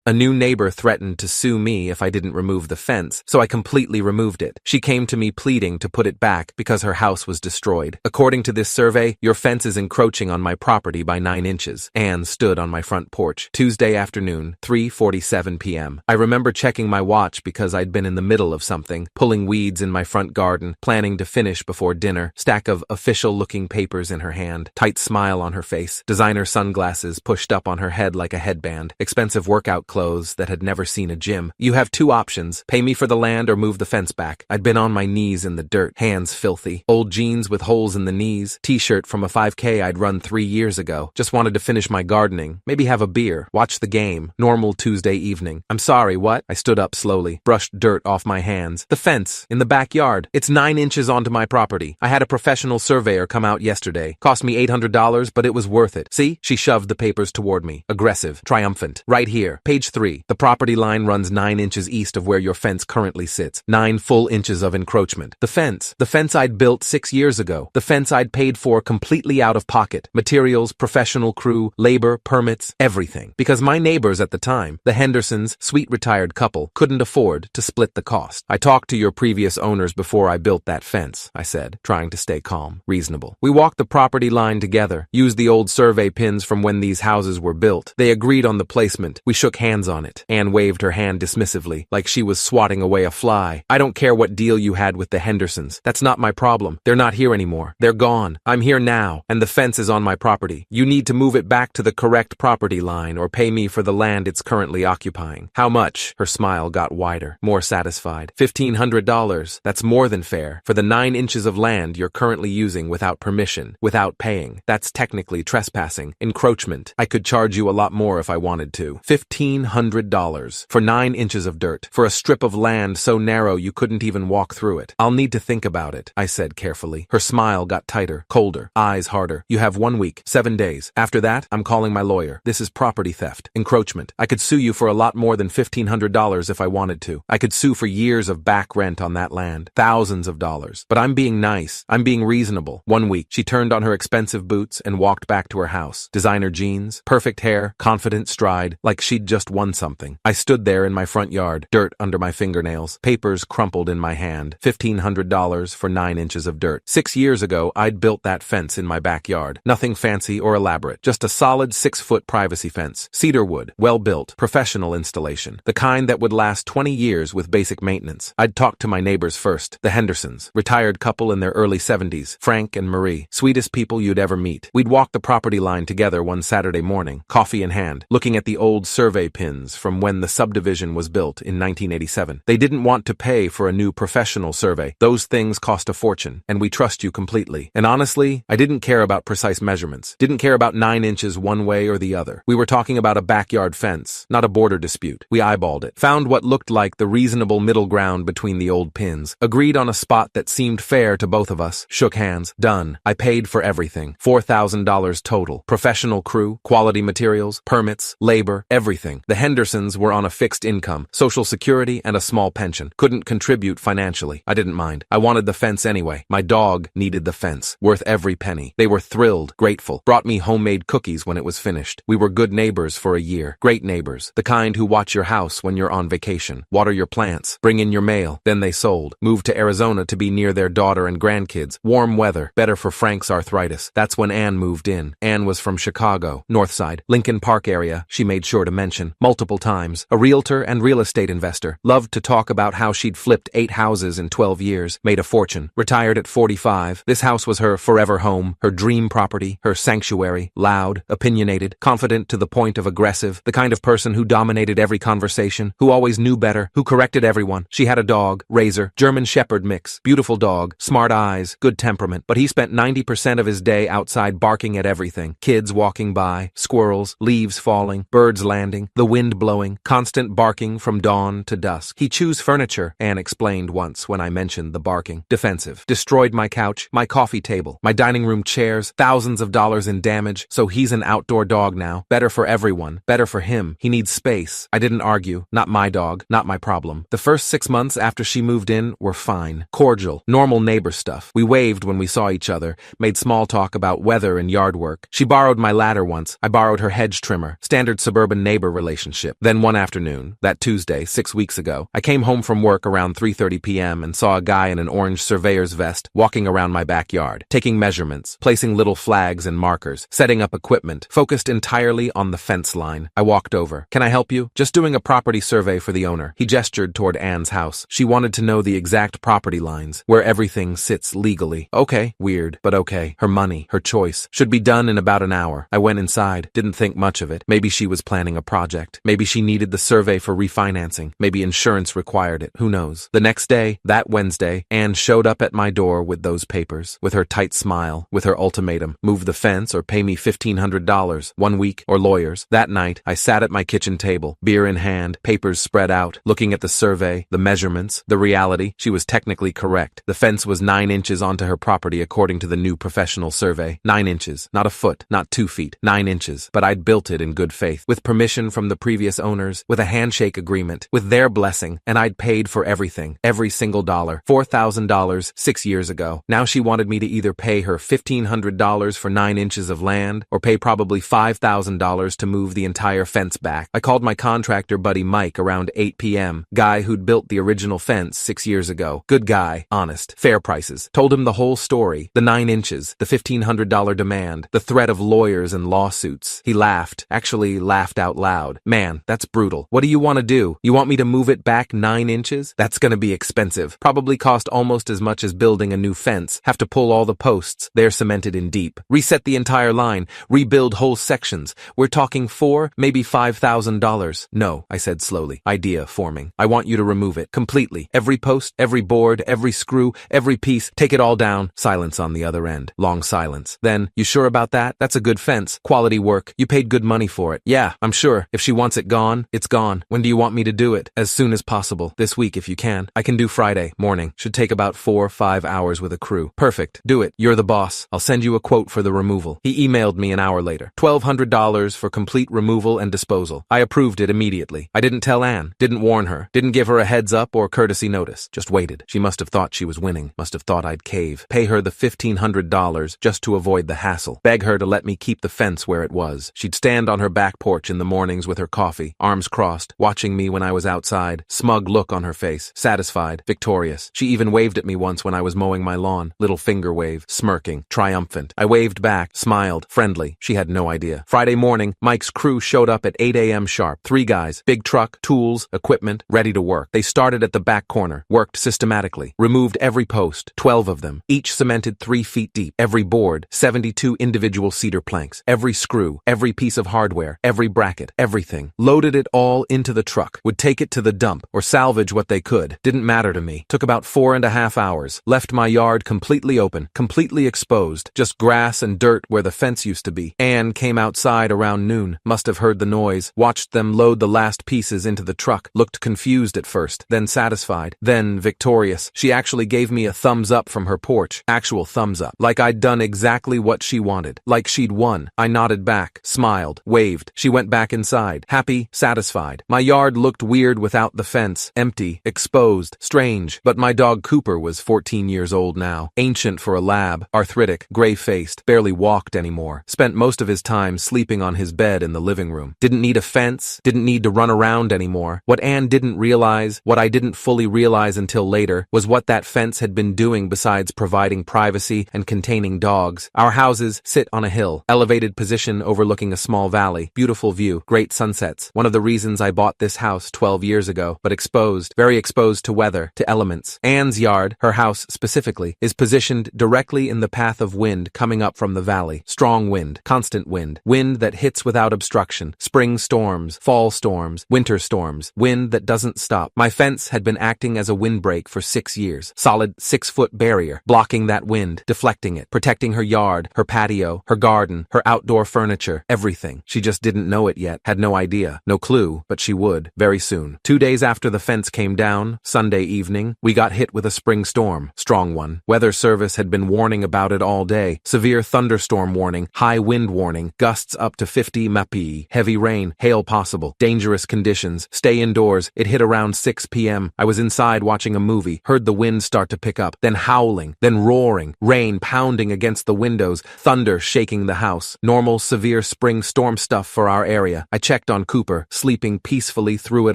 A new neighbor threatened to sue me if I didn't remove the fence, so I completely removed it. She came to me pleading to put it back because her house was destroyed. According to this survey, your fence is encroaching on my property by 9 inches. Anne stood on my front porch. Tuesday afternoon, 3:47 p.m. I remember checking my watch because I'd been in the middle of something, pulling weeds in my front garden, planning to finish before dinner, stack of official-looking papers in her hand, tight smile on her face, designer sunglasses pushed up on her head like a headband, expensive workout clothes that had never seen a gym. You have 2 options, pay me for the land or move the fence back. I'd been on my knees in the dirt, hands filthy, old jeans with holes in the knees, t-shirt from a 5K I'd run 3 years ago, just wanted to finish my gardening, maybe have a beer, watch the game, normal Tuesday evening. I'm sorry, what? I stood up slowly, brushed dirt off my hands. The fence, in the backyard. It's 9 inches onto my property. I had a professional surveyor come out yesterday. Cost me $800, but it was worth it. See? She shoved the papers toward me. Aggressive. Triumphant. Right here. Page 3. The property line runs 9 inches east of where your fence currently sits. 9 full inches of encroachment. The fence I'd built 6 years ago. The fence I'd paid for completely out of pocket. Materials, professional crew, labor, permits, everything. Because my neighbors at the time, the Hendersons, sweet retired couple, couldn't afford to split the cost. I talked to your previous owners before I built that fence, I said, trying to stay calm, reasonable. We walked the property line together, used the old survey pins from when these houses were built. They agreed on the placement. We shook hands on it. Anne waved her hand dismissively, like she was swatting away a fly. I don't care what deal you had with the Hendersons. That's not my problem. They're not here anymore. They're gone. I'm here now, and the fence is on my property. You need to move it back to the correct property line or pay me for the land it's currently occupying. How much? Her smile got wider, more satisfied. $1,500. That's more than fair. For the 9 inches of land you're currently using without permission, without paying. That's technically trespassing, encroachment. I could charge you a lot more if I wanted to. $1,500 for 9 inches of dirt, for a strip of land so narrow you couldn't even walk through it. I'll need to think about it, I said carefully. Her smile got tighter, colder, eyes harder. You have 1 week, 7 days. After that, I'm calling my lawyer. This is property theft, encroachment. I could sue you for a lot more than $1,500 if I wanted to. I could sue for years of back rent on that land, thousands of dollars. But I'm being nice. I'm being reasonable. 1 week, she turned on her expensive boots and walked back to her house. Designer jeans, perfect hair, confident stride, like she'd just won something. I stood there in my front yard, dirt under my fingernails, papers crumpled in my hand. $1,500 for 9 inches of dirt. 6 years ago, I'd built that fence in my backyard. Nothing fancy or elaborate, just a solid 6-foot privacy fence. Cedar wood, well-built, professional installation. The kind that would last 20 years with basic maintenance. I'd talked to my neighbors first, the Hendersons, retired couple in their early 70s, Frank and Marie, sweetest people you'd ever meet. We'd walk the property line together one Saturday morning, coffee in hand, looking at the old survey pins from when the subdivision was built in 1987. They didn't want to pay for a new professional survey. Those things cost a fortune, and we trust you completely. And honestly, I didn't care about precise measurements. Didn't care about 9 inches one way or the other. We were talking about a backyard fence, not a border dispute. We eyeballed it, found what looked like the reasonable middle ground between the old pins, agreed on a spot that seemed fair to both of us, shook hands, done. I paid for everything. $4,000 total. Professional crew, quality materials, permits, labor, everything. The Hendersons were on a fixed income, Social Security, and a small pension. Couldn't contribute financially. I didn't mind. I wanted the fence anyway. My dog needed the fence. Worth every penny. They were thrilled, grateful. Brought me homemade cookies when it was finished. We were good neighbors for a year. Great neighbors. The kind who watch your house when you're on vacation. Water your plants. Bring in your mail. Then they sold. Moved to Arizona to be near their daughter and grandkids. Warm weather. Better for Frank's arthritis. That's when Anne moved in. Anne was from Chicago, North Side, Lincoln Park area, she made sure to mention, multiple times. A realtor and real estate investor. Loved to talk about how she'd flipped 8 houses in 12 years, made a fortune. Retired at 45. This house was her forever home, her dream property, her sanctuary. Loud, opinionated, confident to the point of aggressive, the kind of person who dominated every conversation, who always knew better, who corrected everyone. She had a dog, Razor, German Shepherd mix, beautiful dog, smart eyes, good temperament, but he spent 90% of his day outside barking at everything. Kids walking by, squirrels, leaves falling, birds landing, the wind blowing, constant barking from dawn to dusk. He chews furniture, Anne explained once when I mentioned the barking. Defensive. Destroyed my couch, my coffee table, my dining room chairs, thousands of dollars in damage, so he's an outdoor dog now. Better for everyone, better for him. He needs space. I didn't argue. Not my dog, not my problem. The first 6 months after she moved in were fine. Cordial, normal neighbor stuff. We waved when we saw each other, made small talk about weather and yard work. She borrowed my ladder once. I borrowed her hedge trimmer. Standard suburban neighbor relationship. relationship. Then one afternoon, that Tuesday, 6 weeks ago, I came home from work around 3:30 p.m. and saw a guy in an orange surveyor's vest walking around my backyard, taking measurements, placing little flags and markers, setting up equipment, focused entirely on the fence line. I walked over. "Can I help you?" "Just doing a property survey for the owner." He gestured toward Anne's house. She wanted to know the exact property lines, where everything sits legally. Okay, weird, but okay. Her money, her choice. Should be done in about an hour. I went inside, didn't think much of it. Maybe she was planning a project. Maybe she needed the survey for refinancing. Maybe insurance required it. Who knows? The next day, that Wednesday, Anne showed up at my door with those papers, with her tight smile, with her ultimatum: move the fence or pay me $1,500, 1 week, or lawyers. That night, I sat at my kitchen table, beer in hand, papers spread out, looking at the survey, the measurements, the reality. She was technically correct. The fence was 9 inches onto her property according to the new professional survey. 9 inches, not a foot, not 2 feet, 9 inches. But I'd built it in good faith, with permission from the previous owners, with a handshake agreement, with their blessing, and I'd paid for everything, every single dollar, $4,000 6 years ago. Now she wanted me to either pay her $1,500 for 9 inches of land, or pay probably $5,000 to move the entire fence back. I called my contractor buddy Mike around 8 p.m., guy who'd built the original fence 6 years ago. Good guy, honest, fair prices. Told him the whole story, the 9 inches, the $1,500 demand, the threat of lawyers and lawsuits. He laughed, actually laughed out loud. "Man, that's brutal. What do you want to do? You want me to move it back 9 inches? That's gonna be expensive. Probably cost almost as much as building a new fence. Have to pull all the posts. They're cemented in deep. Reset the entire line. Rebuild whole sections. We're talking $4, maybe $5,000. No," I said slowly, idea forming. "I want you to remove it. Completely. Every post, every board, every screw, every piece. Take it all down." Silence on the other end. Long silence. Then, "You sure about that? That's a good fence. Quality work. You paid good money for it." "Yeah, I'm sure. If she wants it gone, it's gone." "When do you want me to do it?" "As soon as possible. This week if you can." "I can do Friday morning. Should take about 4-5 hours with a crew." "Perfect. Do it. You're the boss. I'll send you a quote for the removal." He emailed me an hour later. $1,200 for complete removal and disposal. I approved it immediately. I didn't tell Anne. Didn't warn her. Didn't give her a heads up or courtesy notice. Just waited. She must have thought she was winning. Must have thought I'd cave. Pay her the $1,500 just to avoid the hassle. Beg her to let me keep the fence where it was. She'd stand on her back porch in the mornings with her coffee, arms crossed, watching me when I was outside. Smug look on her face. Satisfied. Victorious. She even waved at me once when I was mowing my lawn. Little finger wave. Smirking. Triumphant. I waved back. Smiled. Friendly. She had no idea. Friday morning, Mike's crew showed up at 8 a.m. sharp. 3 guys. Big truck, tools, equipment, ready to work. They started at the back corner. Worked systematically. Removed every post. 12 of them. Each cemented 3 feet deep. Every board. 72 individual cedar planks. Every screw. Every piece of hardware. Every bracket. Everything. Loaded it all into the truck. Would take it to the dump or salvage what they could. Didn't matter to me. Took about 4.5 hours. Left my yard completely open. Completely exposed. Just grass and dirt where the fence used to be. Anne came outside around noon. Must have heard the noise. Watched them load the last pieces into the truck. Looked confused at first. Then satisfied. Then victorious. She actually gave me a thumbs up from her porch. Actual thumbs up. Like I'd done exactly what she wanted. Like she'd won. I nodded back. Smiled. Waved. She went back inside. Happy. Satisfied. My yard looked weird without the fence. Empty. Exposed. Strange. But my dog Cooper was 14 years old now. Ancient for a lab. Arthritic. Gray-faced. Barely walked anymore. Spent most of his time sleeping on his bed in the living room. Didn't need a fence. Didn't need to run around anymore. What Anne didn't realize, what I didn't fully realize until later, was what that fence had been doing besides providing privacy and containing dogs. Our houses sit on a hill. Elevated position overlooking a small valley. Beautiful view. Great sunsets. One of the reasons I bought this house 12 years ago. But exposed. Very exposed to weather. To elements. Anne's yard, her house specifically, is positioned directly in the path of wind coming up from the valley. Strong wind. Constant wind. Wind that hits without obstruction. Spring storms. Fall storms. Winter storms. Wind that doesn't stop. My fence had been acting as a windbreak for 6 years. Solid 6-foot barrier. Blocking that wind. Deflecting it. Protecting her yard. Her patio. Her garden. Her outdoor furniture. Everything. She just didn't know it yet. Had no idea. No clue. But she would. Very soon. 2 days after the fence came down, Sunday evening, we got hit with a spring storm. Strong one. Weather service had been warning about it all day. Severe thunderstorm warning. High wind warning. Gusts up to 50 mph. Heavy rain. Hail possible. Dangerous conditions. Stay indoors. It hit around 6 p.m. I was inside watching a movie. Heard the wind start to pick up. Then howling. Then roaring. Rain pounding against the windows. Thunder shaking the house. Normal severe spring storm stuff for our area. I checked checked on Cooper, sleeping peacefully through it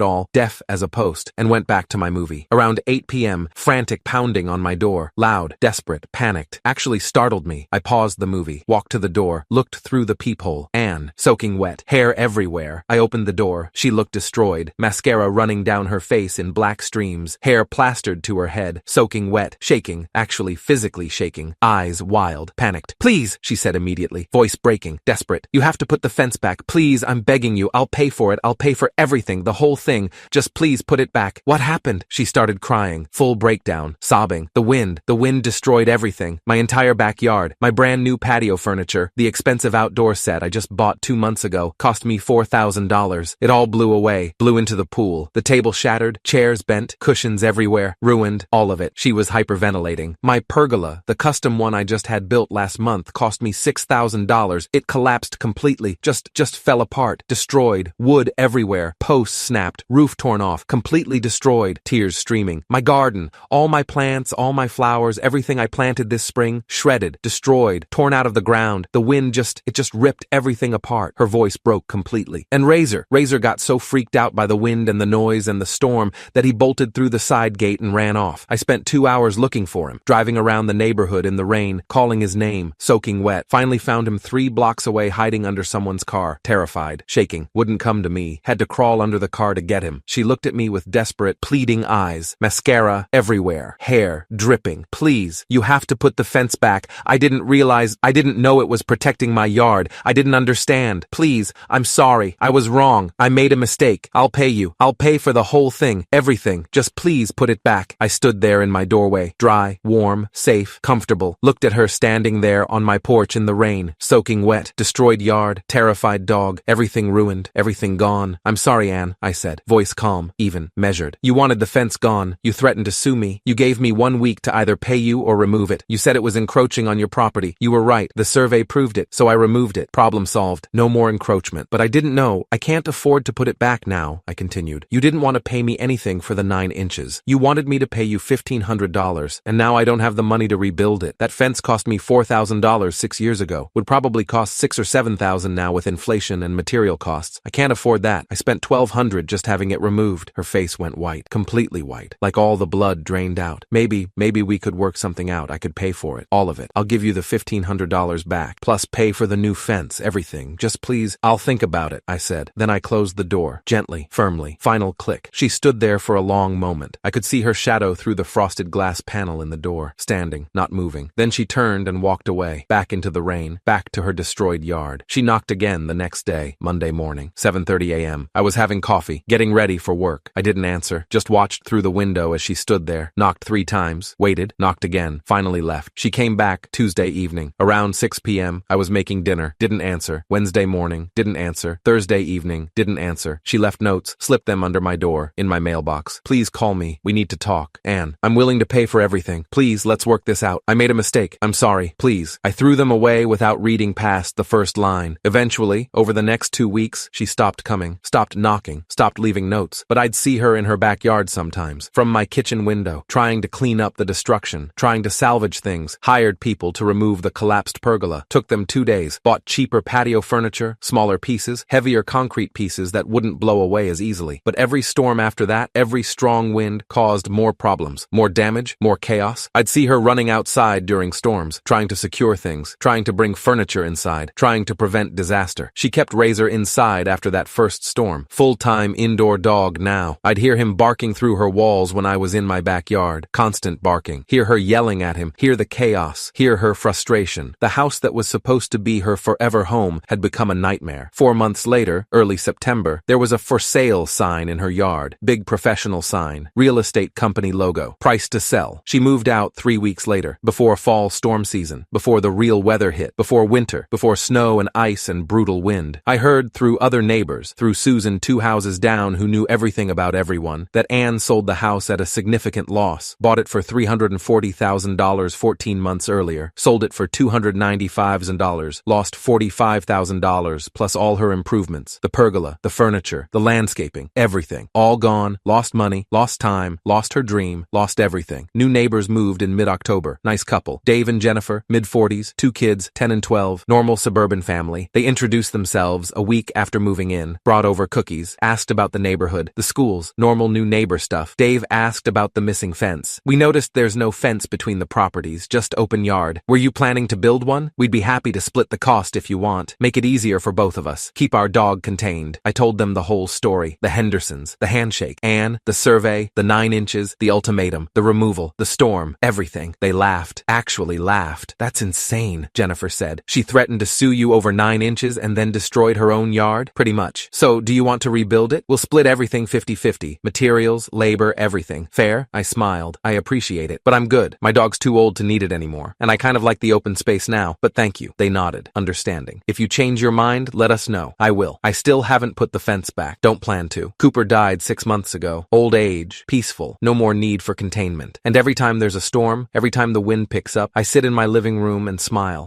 all, deaf as a post, and went back to my movie. Around 8 p.m., frantic pounding on my door, loud, desperate, panicked, actually startled me. I paused the movie, walked to the door, looked through the peephole. Anne, soaking wet, hair everywhere. I opened the door. She looked destroyed, mascara running down her face in black streams, hair plastered to her head, soaking wet, shaking, actually physically shaking, eyes wild, panicked. Please, she said immediately, voice breaking, desperate. You have to put the fence back. Please, I'm begging you. I'll pay for it. I'll pay for everything, the whole thing. Just please put it back. What happened? She started crying, full breakdown, sobbing. The wind destroyed everything. My entire backyard, my brand new patio furniture, the expensive outdoor set I just bought 2 months ago, cost me $4,000. It all blew away, blew into the pool. The table shattered, chairs bent, cushions everywhere, ruined, all of it. She was hyperventilating. My pergola, the custom one I just had built last month, cost me $6,000. It collapsed completely, just fell apart, destroyed, wood everywhere, posts snapped, roof torn off, completely destroyed, tears streaming. My garden, all my plants, all my flowers, everything I planted this spring, shredded, destroyed, torn out of the ground. The wind just ripped everything apart. Her voice broke completely. And Razor got so freaked out by the wind and the noise and the storm that he bolted through the side gate and ran off. I spent 2 hours looking for him, driving around the neighborhood in the rain, calling his name, soaking wet. Finally found him 3 blocks away, hiding under someone's car, terrified, shaking, wouldn't come to me, had to crawl under the car to get him. She looked at me with desperate, pleading eyes, mascara everywhere, hair dripping. Please, you have to put the fence back. I didn't know it was protecting my yard. I didn't understand. Please, I'm sorry. I was wrong. I made a mistake. I'll pay you. I'll pay for the whole thing, everything. Just please put it back. I stood there in my doorway, dry, warm, safe, comfortable, looked at her standing there on my porch in the rain, soaking wet, destroyed yard, terrified dog, everything ruined, everything gone. I'm sorry, Anne, I said, voice calm, even, measured. You wanted the fence gone. You threatened to sue me. You gave me 1 week to either pay you or remove it. You said it was encroaching on your property. You were right. The survey proved it, so I removed it. Problem solved. No more encroachment. But I didn't know. I can't afford to put it back now, I continued. You didn't want to pay me anything for the 9 inches. You wanted me to pay you $1,500, and now I don't have the money to rebuild it. That fence cost me $4,000 6 years ago. Would probably cost $6,000 or $7,000 now with inflation and material costs. I can't afford that. I spent $1,200 just having it removed. Her face went white, completely white, like all the blood drained out. Maybe we could work something out. I could pay for it. All of it. I'll give you the $1,500 back, plus pay for the new fence, everything. Just please, I'll think about it, I said. Then I closed the door, gently, firmly. Final click. She stood there for a long moment. I could see her shadow through the frosted glass panel in the door, standing, not moving. Then she turned and walked away, back into the rain, back to her destroyed yard. She knocked again the next day, Monday morning, 7:30 a.m. I was having coffee, getting ready for work. I didn't answer, just watched through the window as she stood there, knocked 3 times, waited, knocked again, finally left. She came back Tuesday evening. Around 6 p.m., I was making dinner, didn't answer. Wednesday morning, didn't answer. Thursday evening, didn't answer. She left notes, slipped them under my door, in my mailbox. Please call me. We need to talk. Anne, I'm willing to pay for everything. Please, let's work this out. I made a mistake. I'm sorry. Please. I threw them away without reading past the first line. Eventually, over the next 2 weeks, she stopped coming, stopped knocking, stopped leaving notes. But I'd see her in her backyard sometimes, from my kitchen window, trying to clean up the destruction, trying to salvage things, hired people to remove the collapsed pergola. Took them 2 days, bought cheaper patio furniture, smaller pieces, heavier concrete pieces that wouldn't blow away as easily. But every storm after that, every strong wind caused more problems, more damage, more chaos. I'd see her running outside during storms, trying to secure things, trying to bring furniture inside, trying to prevent disaster. She kept Razor inside after that first storm. Full-time indoor dog now. I'd hear him barking through her walls when I was in my backyard. Constant barking. Hear her yelling at him. Hear the chaos. Hear her frustration. The house that was supposed to be her forever home had become a nightmare. 4 months later, early September, there was a for sale sign in her yard. Big professional sign. Real estate company logo. Price to sell. She moved out 3 weeks later, before fall storm season, before the real weather hit, before winter, before snow and ice and brutal wind. I heard through other neighbors, through Susan 2 houses down who knew everything about everyone, that Anne sold the house at a significant loss, bought it for $340,000 14 months earlier, sold it for $295,000, lost $45,000 plus all her improvements, the pergola, the furniture, the landscaping, everything. All gone, lost money, lost time, lost her dream, lost everything. New neighbors moved in mid-October. Nice couple. Dave and Jennifer, mid-40s, 2 kids, 10 and 12, normal suburban family. They introduced themselves a week after after moving in, brought over cookies, asked about the neighborhood, the schools, normal new neighbor stuff. Dave asked about the missing fence. We noticed there's no fence between the properties, just open yard. Were you planning to build one? We'd be happy to split the cost if you want. Make it easier for both of us. Keep our dog contained. I told them the whole story. The Hendersons, the handshake, Anne, the survey, the 9 inches, the ultimatum, the removal, the storm, everything. They laughed. Actually laughed. That's insane, Jennifer said. She threatened to sue you over 9 inches and then destroyed her own yard? Pretty much. So, do you want to rebuild it? We'll split everything 50-50. Materials, labor, everything. Fair? I smiled. I appreciate it. But I'm good. My dog's too old to need it anymore. And I kind of like the open space now. But thank you. They nodded, understanding. If you change your mind, let us know. I will. I still haven't put the fence back. Don't plan to. Cooper died 6 months ago. Old age. Peaceful. No more need for containment. And every time there's a storm, every time the wind picks up, I sit in my living room and smile.